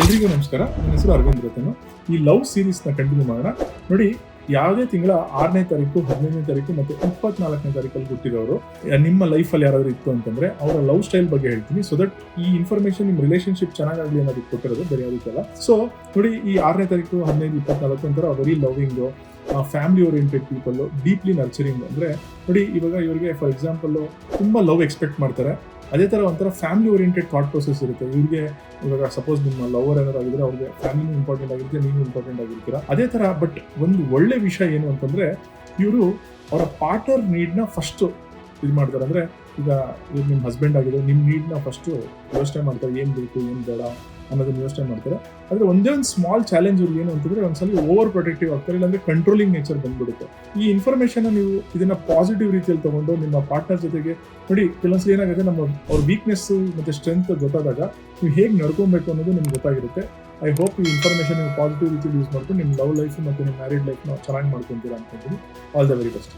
ಎಲ್ರಿಗೂ ನಮಸ್ಕಾರ. ನನ್ನ ಹೆಸರು ಅರವಿಂದ್ ರತನು. ಈ ಲವ್ ಸೀರೀಸ್ನ ಕಂಟಿನ್ಯೂ ಮಾಡೋಣ. ನೋಡಿ, ಯಾವುದೇ ತಿಂಗಳ 6ನೇ ತಾರೀಕು, 15ನೇ ತಾರೀಕು ಮತ್ತು 24ನೇ ತಾರೀಕಲ್ಲಿ ಹುಟ್ಟಿರೋರು ನಿಮ್ಮ ಲೈಫಲ್ಲಿ ಯಾರಾದರೂ ಇತ್ತು ಅಂತಂದ್ರೆ ಅವರ ಲವ್ ಸ್ಟೈಲ್ ಬಗ್ಗೆ ಹೇಳ್ತೀನಿ. ಸೊ ದಟ್ ಈ ಇನ್ಫಾರ್ಮೇಶನ್ ನಿಮ್ಮ ರಿಲೇಶನ್ಶಿಪ್ ಚೆನ್ನಾಗಾಗಲಿ ಅನ್ನೋದಕ್ಕೆ ಕೊಟ್ಟಿರೋದು, ಬೇರೆ ಯಾವುದಕ್ಕಲ್ಲ. ಸೊ ನೋಡಿ, ಈ 6ನೇ ತಾರೀಕು, 15, 24 ಅಂತಾರೆ very loving, family oriented people, deeply nurturing. ಅಂದರೆ ನೋಡಿ, ಇವಾಗ ಇವರಿಗೆ ಫಾರ್ ಎಕ್ಸಾಂಪಲ್ ತುಂಬ ಲವ್ ಎಕ್ಸ್ಪೆಕ್ಟ್ ಮಾಡ್ತಾರೆ. ಅದೇ ಥರ ಒಂಥರ ಫ್ಯಾಮಿಲಿ ಓರಿಯೆಂಟೆಡ್ ಥಾಟ್ ಪ್ರೊಸೆಸ್ ಇರುತ್ತೆ ಇವ್ರಿಗೆ. ಇವಾಗ ಸಪೋಸ್ ನಿಮ್ಮ ಲವರ್ ಏನಾದ್ರು ಆಗಿದ್ರೆ ಅವ್ರಿಗೆ ಫ್ಯಾಮಿಲಿ ಇಂಪಾರ್ಟೆಂಟ್ ಆಗಿರುತ್ತೆ, ನೀವು ಇಂಪಾರ್ಟೆಂಟ್ ಆಗಿರ್ತೀರಾ. ಅದೇ ಥರ ಬಟ್ ಒಂದು ಒಳ್ಳೆ ವಿಷಯ ಏನು ಅಂತಂದರೆ, ಇವರು ಅವರ ಪಾರ್ಟ್ನರ್ ನೀಡ್ನ ಫಸ್ಟು ಇದು ಮಾಡ್ತಾರೆ. ಅಂದರೆ ಈಗ ನಿಮ್ಮ ಹಸ್ಬೆಂಡ್ ಆಗಿದೆ, ನಿಮ್ಮ ನೀಡ್ನ ಫಸ್ಟು ಯೋಚನೆ ಮಾಡ್ತಾರೆ, ಏನು ಬೇಕು ಏನು ಬೇಡ ಅನ್ನೋದನ್ನ ಯೋಚನೆ ಮಾಡ್ತಾರೆ. ಆದರೆ ಒಂದೇ ಒಂದು ಸ್ಮಾಲ್ ಚಾಲೆಂಜ್ ಇವ್ರಿಗೆ ಏನು ಅಂತಂದರೆ, ಒಂದ್ಸಲ ಓವರ್ ಪ್ರೊಟೆಕ್ಟಿವ್ ಆಗ್ತಾರೆ, ಇಲ್ಲಾಂದರೆ ಕಂಟ್ರೋಲಿಂಗ್ ನೇಚರ್ ಬಂದ್ಬಿಡುತ್ತೆ. ಈ ಇನ್ಫಾರ್ಮೇಷನ್ನ ನೀವು ಇದನ್ನು ಪಾಸಿಟಿವ್ ರೀತಿಯಲ್ಲಿ ತೊಗೊಂಡು ನಿಮ್ಮ ಪಾರ್ಟ್ನರ್ ಜೊತೆಗೆ ನೋಡಿ, ಕೆಲವೊಂದ್ಸಲ ಏನಾಗುತ್ತೆ, ನಮ್ಮ ಅವ್ರ ವೀಕ್ನೆಸ್ಸು ಮತ್ತು ಸ್ಟ್ರೆಂತ್ ಗೊತ್ತಾದಾಗ ನೀವು ಹೇಗೆ ನಡ್ಕೊಬೇಕು ಅನ್ನೋದು ನಿಮ್ಗೆ ಗೊತ್ತಾಗಿರುತ್ತೆ. ಐ ಹೋಪ್ ಈ ಇನ್ಫಾರ್ಮೇಷನ್ ನೀವು ಪಾಸಿಟಿವ್ ರೀತಿಯಲ್ಲಿ ಯೂಸ್ ಮಾಡ್ಕೊಂಡು ನಿಮ್ಮ ಲವ್ ಲೈಫ್ ಮತ್ತು ನಿಮ್ಮ ಮ್ಯಾರಿಡ್ ಲೈಫ್ನ ಚೆನ್ನಾಗಿ ಮಾಡ್ಕೊತೀರಾ ಅನ್ಕೊಂತೀನಿ. All the very best.